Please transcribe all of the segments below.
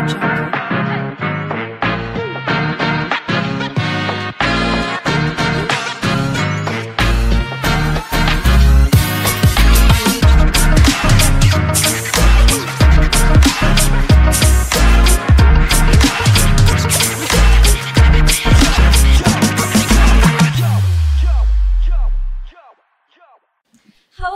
Halo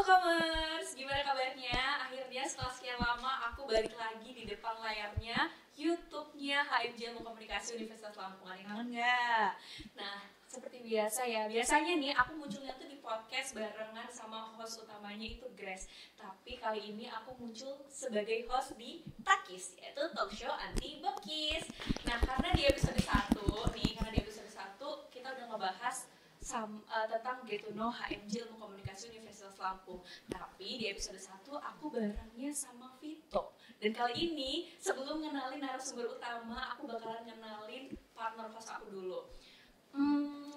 Kamers, gimana kabarnya? Akhirnya setelah sekian lama aku balik lagi di depan layarnya YouTube-nya HMJ Ilmu Komunikasi Universitas Lampung. Ada yang kangen nggak? Nah, seperti biasa ya, biasanya nih aku munculnya tuh di podcast barengan sama host utamanya itu Grace. Tapi kali ini aku muncul sebagai host di Takis, yaitu talk show anti bokis. Nah, karena di episode 1 kita udah ngebahas tentang Get to Know HMJ Ilmu Komunikasi Universitas Lampung. Tapi di episode 1 aku barengnya sama Vito. Dan kali ini sebelum ngenalin narasumber utama, aku bakalan ngenalin partner host aku dulu.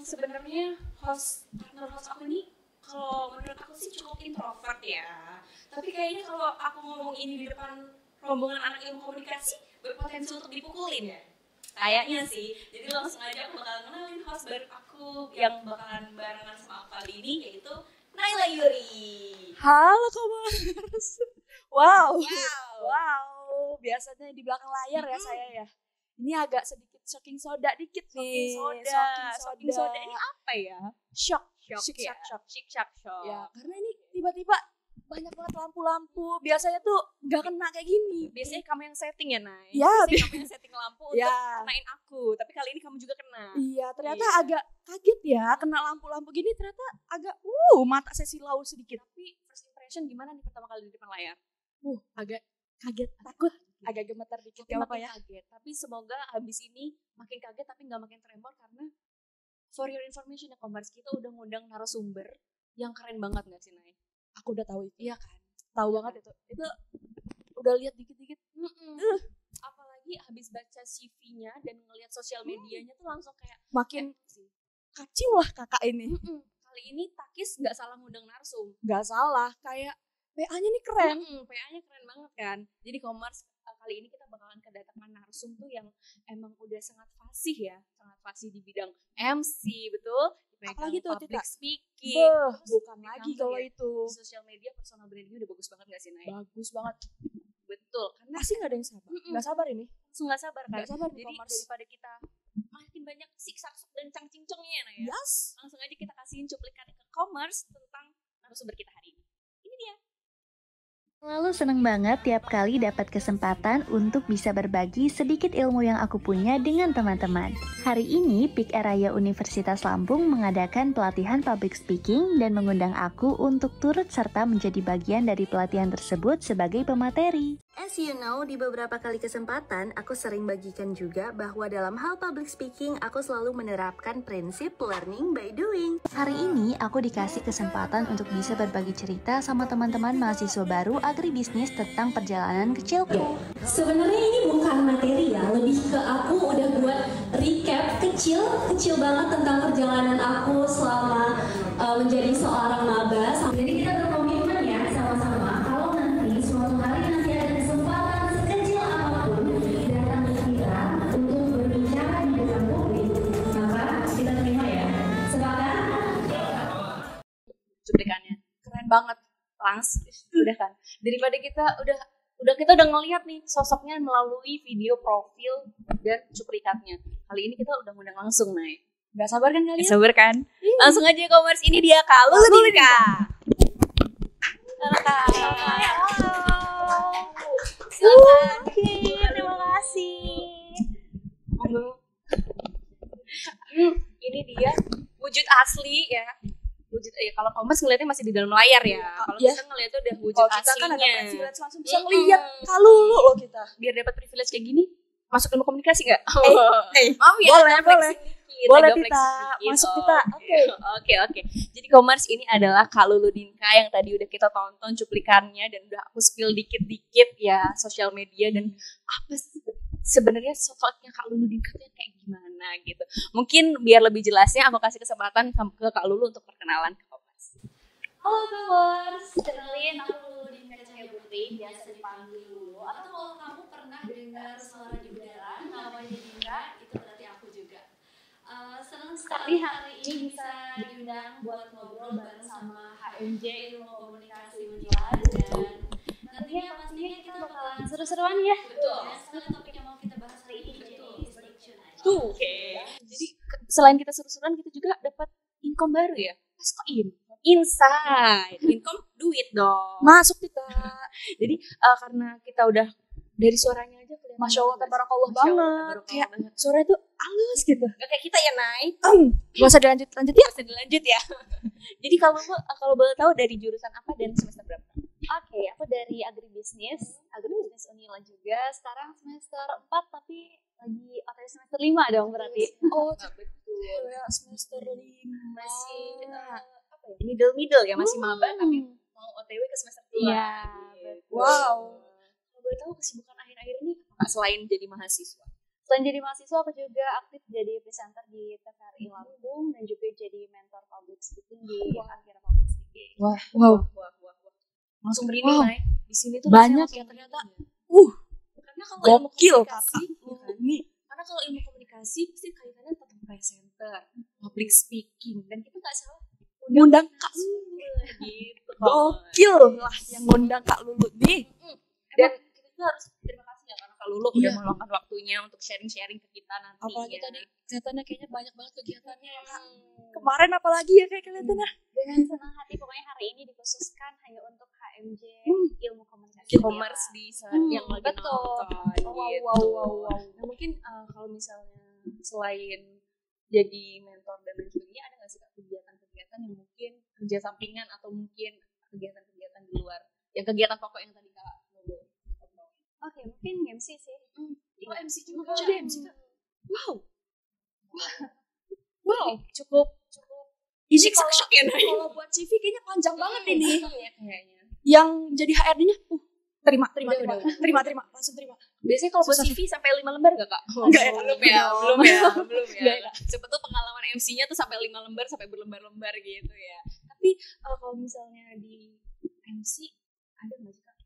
Sebenarnya partner host aku ini kalau menurut aku sih cukup introvert ya. Tapi kayaknya kalau aku ngomong ini di depan rombongan anak ilmu komunikasi berpotensi untuk dipukulin ya. Kayaknya sih, jadi langsung aja aku bakalan kenalin host baru aku yang bakalan barengan sama aku kali ini, yaitu Naila Yuri. Halo Komers. Wow. Biasanya di belakang layar ya saya ya. Ini agak sedikit shocking soda dikit nih. Shocking soda ini apa ya? Shock. Ya, karena ini tiba-tiba banyak banget lampu-lampu. Biasanya tuh nggak kena kayak gini. Biasanya kamu yang setting ya, Nay? Ya, biasanya kamu yang setting lampu untuk kenain aku. Tapi kali ini kamu juga kena. Iya, ternyata agak kaget ya kena lampu-lampu gini. Ternyata agak mata saya silau sedikit. Tapi first impression gimana nih pertama kali di depan layar? Agak kaget, takut, agak gemetar dikit. Gak apa-apa ya. Kaget. Tapi semoga habis ini makin kaget tapi nggak makin tremor, karena for your information ya Komers, kita udah ngundang narasumber yang keren banget nggak sih, Nay? Aku udah tahu itu. Iya kan? Tahu banget itu. Itu udah lihat dikit-dikit. Apalagi habis baca CV-nya dan ngelihat sosial medianya tuh langsung kayak makin kacau lah kakak ini. Kali ini Takis nggak salah ngundang narsum. Nggak salah, kayak PA-nya nih keren. PA-nya keren banget kan. Jadi Komers, kali ini kita bakalan kedatangan narsum tuh yang emang udah sangat fasih ya, sangat fasih di bidang MC, betul? Apalagi tuh public speaking. Bukan lagi kalau itu. Di sosial media personal branding udah bagus banget gak sih, Nay? Bagus banget. Betul. Karena pasti gak ada yang sabar. Gak sabar ini. Langsung gak sabar kan? Gak sabar. Jadi daripada kita makin banyak siksak dan cangcingcongnya ya, Nay? Yes. Langsung aja kita kasihin cuplikan ke Komers tentang narasumber kita hari ini. Ini dia. Selalu seneng banget tiap kali dapat kesempatan untuk bisa berbagi sedikit ilmu yang aku punya dengan teman-teman. Hari ini, PIK Raya Universitas Lampung mengadakan pelatihan public speaking dan mengundang aku untuk turut serta menjadi bagian dari pelatihan tersebut sebagai pemateri. As you know, di beberapa kali kesempatan, aku sering bagikan juga bahwa dalam hal public speaking, aku selalu menerapkan prinsip learning by doing. Hari ini, aku dikasih kesempatan untuk bisa berbagi cerita sama teman-teman mahasiswa baru agribisnis tentang perjalanan kecilku. Sebenarnya ini bukan materi ya, lebih ke aku udah buat recap kecil banget tentang perjalanan aku selama menjadi seorang maba. Jadi kita berkomitmen ya sama-sama, kalau nanti suatu hari nanti ada kesempatan sekecil apapun datang ke kita untuk berbicara di depan publik, maka kita terima ya. Sepakat? Cuplikannya keren banget, udah kan, daripada kita udah ngelihat nih sosoknya melalui video profil dan cuplikannya. Kali ini kita udah ngundang langsung, Nay. Gak sabar kan kalian? Sabar kan? Langsung aja Komers, ini dia Kak Lulu Dinka. Halo Kak. Silakan. Terima kasih. Ini dia wujud asli ya. Kalau Komers ngeliatnya masih di dalam layar ya. Kalau kita ngeliatnya udah wujud aslinya. Kita kan ada privilege langsung bisa ngeliat Kak Lulu loh kita. Biar dapat privilege kayak gini, masuk ilmu komunikasi nggak? Maaf ya, boleh kita masuk kita. Oke. Jadi Komers, ini adalah Kak Lulu Dinka yang tadi udah kita tonton cuplikannya dan udah aku spill dikit-dikit ya sosial media, dan apa sih sebenarnya sosoknya Kak Lulu Dinka tuh kayak gimana gitu. Mungkin biar lebih jelasnya aku kasih kesempatan ke Kak Lulu untuk perkenalan ke Komers. Halo Komers, kenalin aku Lulu Dinka saya Putri, biasa dipanggil dulu. Atau kalau kamu pernah dengar suara di udara, namanya Dinda, itu berarti aku juga. Senang sekali hari ini bisa diundang buat ngobrol bareng sama HMJ Ilmu Komunikasi Unilad, dan nantinya pastinya kita bakalan seru-seruan ya. Betul. Dan sekali topik yang mau kita bahas hari ini, jadi stay tune aja. Tuh. Jadi selain kita seru-seruan, kita juga dapat income baru ya. Mas kok Inside, income duit dong. masuk kita. Jadi karena kita udah dari suaranya aja kelihatan. Masya Allah, tabarakallah Masya Allah, banget. tabarakallah Kayak banget. suara itu halus gitu. Gak kayak kita ya, Nay. Gak usah dilanjut ya. Bisa dilanjut ya. Jadi kalau boleh tahu dari jurusan apa dan semester berapa? Oke, aku dari agribisnis Unila juga. Sekarang semester 4 tapi lagi semester 5 dong berarti. Oh, betul. ya semester 5. Masih middle ya, masih maba tapi mau OTW ke semester 2. Iya, Gitu. Wow. Kalau boleh tahu kesibukan akhir-akhir ini apa selain jadi mahasiswa? Selain jadi mahasiswa, aku juga aktif jadi presenter di TVRI Lampung dan juga jadi mentor public speaking di Akhira Public Speaking. Wow. Wah. Langsung merinding, Wow. Nay. Di sini tuh Banyak rasanya ya langsung ternyata. merinding. Karena kalau ilmu Gokil komunikasi, kakak. ya kan? Nih. Karena kalau ilmu komunikasi pasti kaitannya tentang presenter, public speaking, dan kita nggak salah Ngundang Kak gitu. Gokil lah yang ngundang Kak Lulu nih. Dan kita juga harus terima kasih ya karena Kak Lulu udah Iya. meluangkan waktunya untuk sharing-sharing ke kita nantinya. Apalagi tadi kelihatannya kayaknya banyak banget kegiatannya ya Kak. Hmm. Kemarin apalagi ya kayak kelihatannya. Dengan senang hati, pokoknya hari ini dikhususkan hanya untuk HMJ Ilmu Komunikasi. E-commerce di yang lagi betul. nonton gitu. Wow. Nah, mungkin kalau misalnya selain jadi mentor dan lain sebagainya, ada nggak sih Kak kegiatan-kegiatan yang mungkin kerja sampingan atau mungkin kegiatan-kegiatan di luar yang kegiatan pokok yang tadi Kak ngobrol? Oke, mungkin MC sih. Oh, MC juga. Jadi MC Kak. Wow, cukup Ini shock ya, Nay. kalau buat CV kayaknya panjang banget ini. Ya, kayaknya. Yang jadi HRD-nya terima, Udah. langsung terima. Biasanya kalau buat Susah. CV sampai 5 lembar gak Kak? Enggak ya, belum ya. Siapa tuh pengalaman MC-nya tuh sampai 5 lembar sampai berlembar-lembar gitu ya. Tapi kalau misalnya di MC ada nggak sih Kak?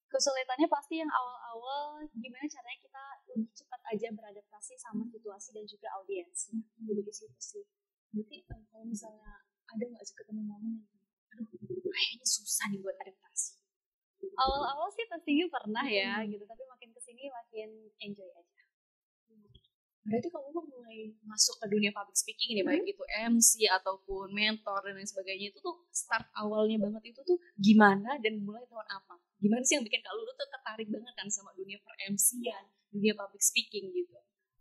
Kesulitannya pasti yang awal-awal gimana caranya kita lebih cepat aja beradaptasi sama situasi dan juga audiens. Jadi di situ sih. Berarti kalau misalnya ada nggak sih ketemu momen yang aduh kayaknya susah nih buat adaptasi. Awal-awal sih pastinya pernah ya gitu, tapi makin kesini makin enjoy aja. Berarti kamu mau mulai masuk ke dunia public speaking ini, baik itu MC ataupun mentor dan lain sebagainya, itu tuh start awalnya banget itu tuh gimana dan mulai tahun apa? Gimana sih yang bikin Kak Lulu tuh tertarik banget kan sama dunia per MC-an, dunia public speaking gitu?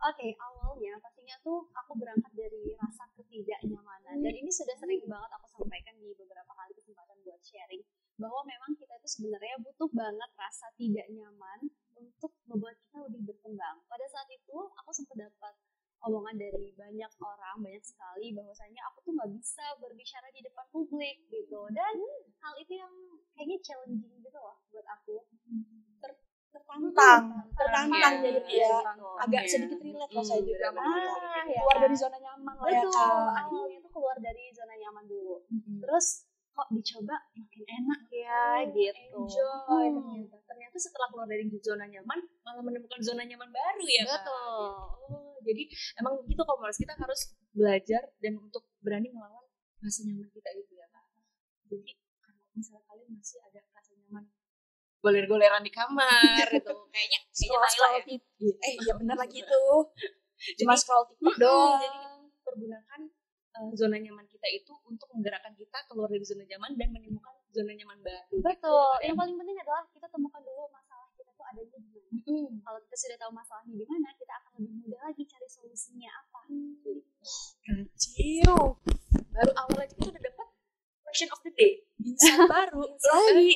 Oke, awalnya pastinya tuh aku berangkat dari rasa ketidaknyamanan, dan ini sudah sering banget aku sampaikan di beberapa kali kesempatan buat sharing, bahwa memang kita itu sebenarnya butuh banget rasa tidak nyaman untuk membuat kita lebih berkembang. Pada saat itu aku sempat dapat omongan dari banyak orang, banyak sekali, bahwasanya aku tuh nggak bisa berbicara di depan publik gitu, dan hal itu yang kayaknya challenging gitu loh buat aku. Tertantang jadi ya. Agak sedikit relate lah saya juga sama kita. Keluar dari zona nyaman lah ya Betul, Kak. awalnya tuh keluar dari zona nyaman dulu. Terus kok dicoba makin enak ya gitu. Enjoy ternyata setelah keluar dari zona nyaman malah menemukan zona nyaman baru ya Kak? Betul. Oh, jadi emang gitu Komers, kita harus belajar dan untuk berani melawan rasa nyaman kita gitu ya Kak. Jadi kalau misalnya kalian masih ada rasa nyaman goler-goleran di kamar itu kayaknya Naila ya. Iya benar lagi itu. Cuma scroll TikTok doang. Jadi pergunakan zona nyaman kita itu untuk menggerakkan kita keluar dari zona nyaman dan menemukan zona nyaman baru. Betul. Yang paling penting adalah kita temukan dulu masalah kita tuh adanya di mana. Kalau kita sudah tahu masalahnya di mana, kita akan lebih mudah lagi cari solusinya apa. Kacau. Baru awal aja kita udah dapat question of the day. Insight baru lagi.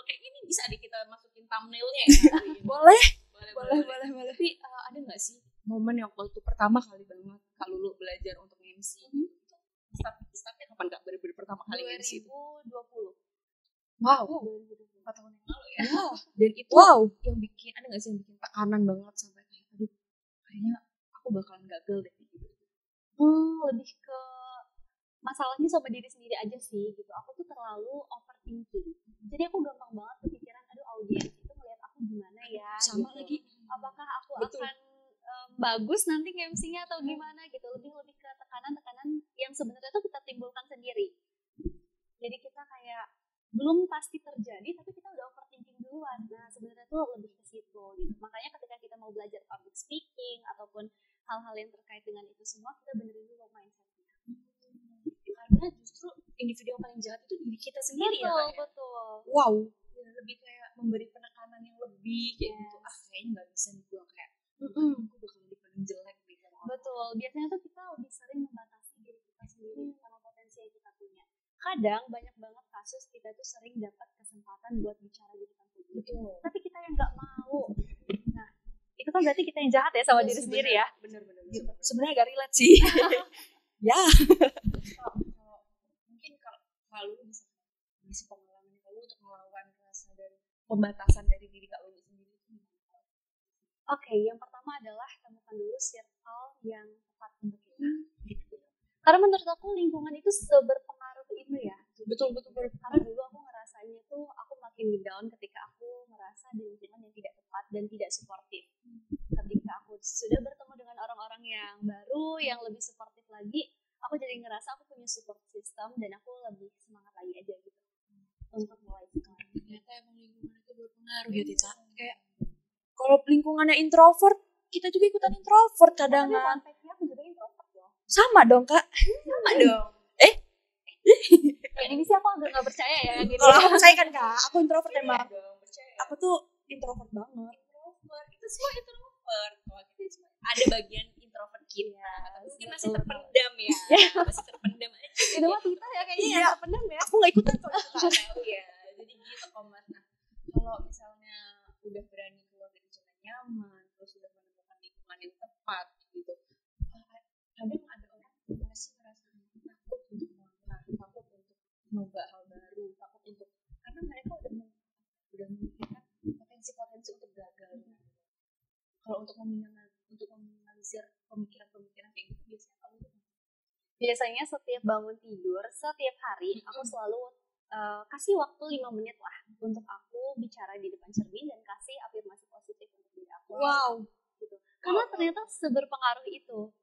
Kayak gini bisa deh kita masukin thumbnailnya ya. Boleh. Tapi ada nggak sih momen yang waktu pertama kali banget Kak Lulu belajar untuk MC? Startnya kapan Kak? Bener-bener pertama kali MC itu? 2020. Wow. 4 tahun yang lalu ya. Dan itu yang bikin, ada nggak sih yang bikin tekanan banget sampai kayak aduh kayaknya aku bakalan gagal deh gitu. Lebih ke masalahnya sama diri sendiri aja sih gitu. Aku tuh terlalu overthinking overthinking. Jadi aku gampang banget kepikiran, aduh audiens itu ngeliat aku gimana ya. Sama gitu. lagi. Apakah aku Betul. akan bagus nanti MC-nya atau gimana gitu. Lebih ke tekanan-tekanan yang sebenarnya tuh kita timbulkan sendiri. Jadi kita kayak belum pasti terjadi tapi kita udah overthinking duluan. Nah sebenarnya tuh lebih ke situ gitu. Makanya ketika kita mau belajar public speaking ataupun hal-hal yang terkait dengan itu semua, kita benerin dulu mindsetnya. Karena justru individu yang paling jahat itu diri kita sendiri ya, Kak, ya? Betul. Wow. Ya, lebih kayak memberi penekanan yang lebih kayak gitu. Kayaknya nggak bisa nih gue kayak aku bakal dipandang jelek nih sama orang. Betul. Biasanya tuh kita lebih sering membatasi diri kita sendiri sama potensi yang kita punya. Kadang banyak banget kasus kita tuh sering dapat kesempatan buat bicara di depan publik. Tapi kita yang nggak mau. Nah, itu kan berarti kita yang jahat ya sama diri sendiri ya. Bener-bener. Gitu. Sebenarnya agak relate sih. Ya. Mungkin kalau lu bisa pengalaman kalau untuk melawan rasa dari pembatasan dari diri Kak lu sendiri. Oke, yang pertama adalah temukan dulu circle yang tepat untuk kita. Gitu. Karena menurut aku lingkungan itu seberpengaruh itu ya. Betul. Karena dulu aku ngerasanya tuh aku makin down ketika aku merasa di lingkungan yang tidak tepat dan tidak suportif. Ketika aku sudah bertemu dengan orang-orang yang baru, yang lebih suportif lagi, aku jadi ngerasa aku punya support system dan aku lebih semangat lagi aja gitu untuk mulai sekarang. Ternyata emang lingkungan itu berpengaruh ya Tica. Kayak kalau lingkungannya introvert, kita juga ikutan introvert kadang Tapi kan. konteksnya aku juga introvert loh. Sama dong Kak. Sama dong. Ini sih aku agak nggak percaya ya gitu. Kalau aku percaya kan Kak, aku introvert emang. Dong, percaya. Aku tuh introvert banget. Introvert. Kita semua introvert. Kalau kita semua ada bagian introvert kita. Mungkin masih terpendam ya. Masih terpendam aja. Itu mah kita ya kayaknya Iya. yang terpendam ya. Aku nggak ikutan kok. Nggak tahu ya. Jadi gitu Komat. Nah, kalau misalnya udah berani keluar dari zona nyaman, terus udah menemukan lingkungan yang tepat gitu. Kadang ada orang yang masih ngerasa takut untuk melangkah, takut untuk nyoba hal baru, takut untuk karena mereka udah memikirkan potensi-potensi untuk gagal. Kalau untuk meminimalisir pemikiran-pemikiran kayak gitu biasanya kalau Biasanya setiap bangun tidur, setiap hari aku selalu kasih waktu 5 menit lah untuk aku bicara di depan cermin dan kasih afirmasi positif untuk diri aku. Wow. Gitu. Karena ternyata seberpengaruh itu.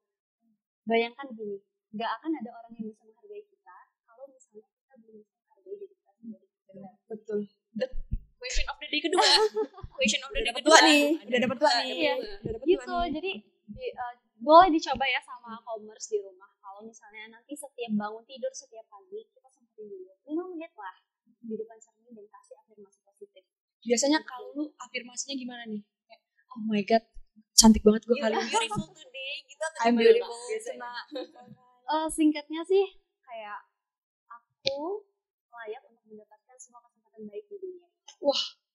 Bayangkan gini, nggak akan ada orang yang bisa menghargai kita kalau misalnya kita belum bisa menghargai diri kita sendiri. benar. Betul. Question of the day kedua. Question of the day Dapat kedua. dua nih. Udah dapat dua nih. Iya. Udah dapat Gitu, dua nih. jadi boleh dicoba ya sama commerce di rumah. Kalau misalnya nanti setiap bangun tidur setiap pagi, kita sempetin dulu 5 menit lah di depan cermin dan kasih afirmasi positif. Biasanya kalau lu afirmasinya gimana nih? Kayak, oh my god, cantik banget gue kali ini. Beautiful today gitu atau I'm gimana, beautiful. Kak? Biasanya. Singkatnya sih kayak aku layak untuk mendapatkan semua kesempatan baik di dunia.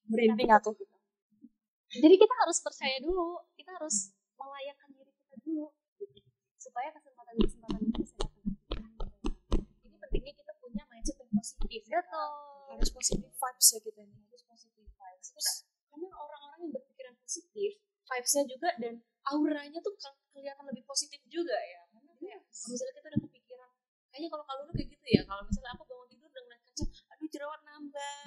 Merinding aku. Gitu. Jadi kita harus percaya dulu, kita harus melayakkan diri kita dulu, gitu. Supaya kesempatan-kesempatan itu bisa datang. Ini pentingnya kita punya mindset yang positif. Ya, Kak? Betul. Harus positive vibes ya kita nih. Harus positif vibes. Karena orang-orang yang berpikiran positif, vibes-nya juga dan auranya tuh kelihatan lebih positif juga ya. Karena kayak kalau misalnya kita udah kepikiran, kayaknya kalau lu kayak gitu ya. Kalau misalnya aku bangun tidur udah ngeliat kaca, aduh jerawat nambah,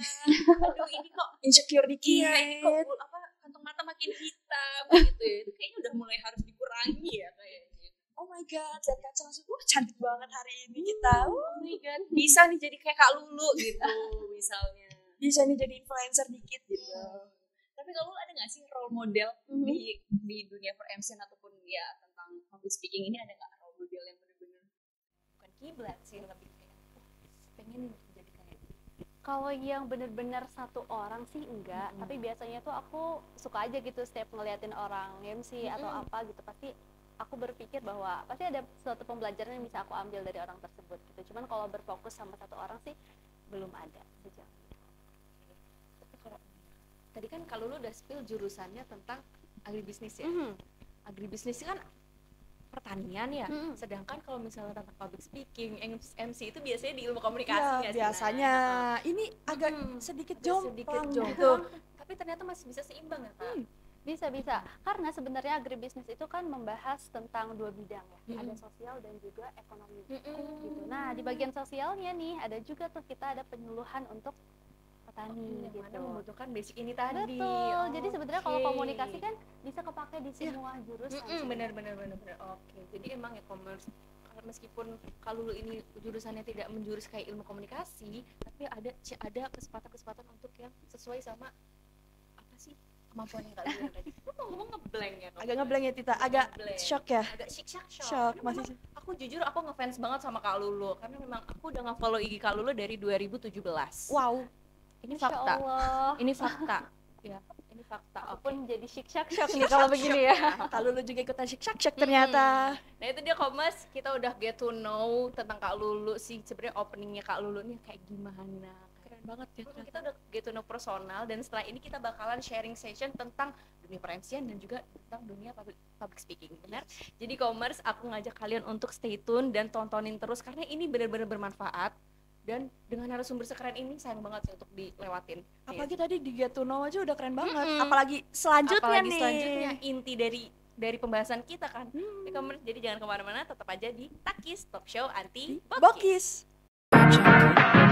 aduh ini kok Insecure dikit. iya ini kok kantong mata makin hitam gitu ya. Itu kayaknya udah mulai harus dikurangi ya kayaknya. Oh my god, lihat kaca langsung, cantik banget hari ini kita. Oh my god, bisa nih jadi kayak Kak Lulu gitu misalnya. Bisa nih jadi influencer dikit gitu. Tapi kalau ada nggak sih role model di dunia per-MC ataupun ya tentang public speaking ini, ada nggak role model yang benar-benar bukan kiblat sih, lebih kayak pengen jadi kayak Kalau yang bener-bener satu orang sih enggak, tapi biasanya tuh aku suka aja gitu setiap ngeliatin orang MC atau apa gitu, pasti aku berpikir bahwa pasti ada suatu pembelajaran yang bisa aku ambil dari orang tersebut gitu. Cuman kalau berfokus sama satu orang sih belum ada sejauh. Tapi kalau tadi kan kalau lu udah spill jurusannya tentang agribisnis ya. Agribisnis kan pertanian ya. Sedangkan kalau misalnya tentang public speaking, MC itu biasanya di ilmu komunikasi Iya, nggak sih? biasanya. Ini agak sedikit jomplang gitu. Tapi ternyata masih bisa seimbang ya, Kak. Bisa. Karena sebenarnya agribisnis itu kan membahas tentang dua bidang ya. Ada sosial dan juga ekonomi. Gitu. Nah, di bagian sosialnya nih ada juga tuh kita ada penyuluhan untuk petani gitu. Mana membutuhkan basic ini tadi. Betul. Jadi sebenarnya kalau komunikasi kan bisa kepake di semua jurusan. Benar. Oke. Jadi emang e-commerce meskipun kalau lu ini jurusannya tidak menjurus kayak ilmu komunikasi, tapi ada kesempatan untuk yang sesuai sama apa sih kemampuan yang kalian tadi. Lu ngomong ngeblank ya? Agak ngeblank ya Tita, agak shock ya. Agak Shock masih. Aku jujur aku ngefans banget sama Kak Lulu karena memang aku udah nge-follow IG Kak Lulu dari 2017. Wow. Ini Masya fakta. Allah. Ini fakta. Ya, ini fakta. Apapun jadi shock nih kalau begini ya. Kalau lu juga ikutan shock ternyata. Nah itu dia Komers, kita udah get to know tentang Kak Lulu sih. Sebenarnya openingnya Kak Lulu nih kayak gimana. Keren banget ya. Kita udah get to know personal dan setelah ini kita bakalan sharing session tentang dunia per-MC dan juga tentang dunia public speaking, benar? Jadi Komers, aku ngajak kalian untuk stay tune dan tontonin terus karena ini benar-benar bermanfaat. Dan dengan narasumber sekeren ini sayang banget sih untuk dilewatin. Apalagi tadi di Get to Know aja udah keren banget. Apalagi selanjutnya nih. Selanjutnya inti dari pembahasan kita kan. Jadi jangan kemana-mana, tetap aja di Takis Talk Show Anti Bokis. Bokis.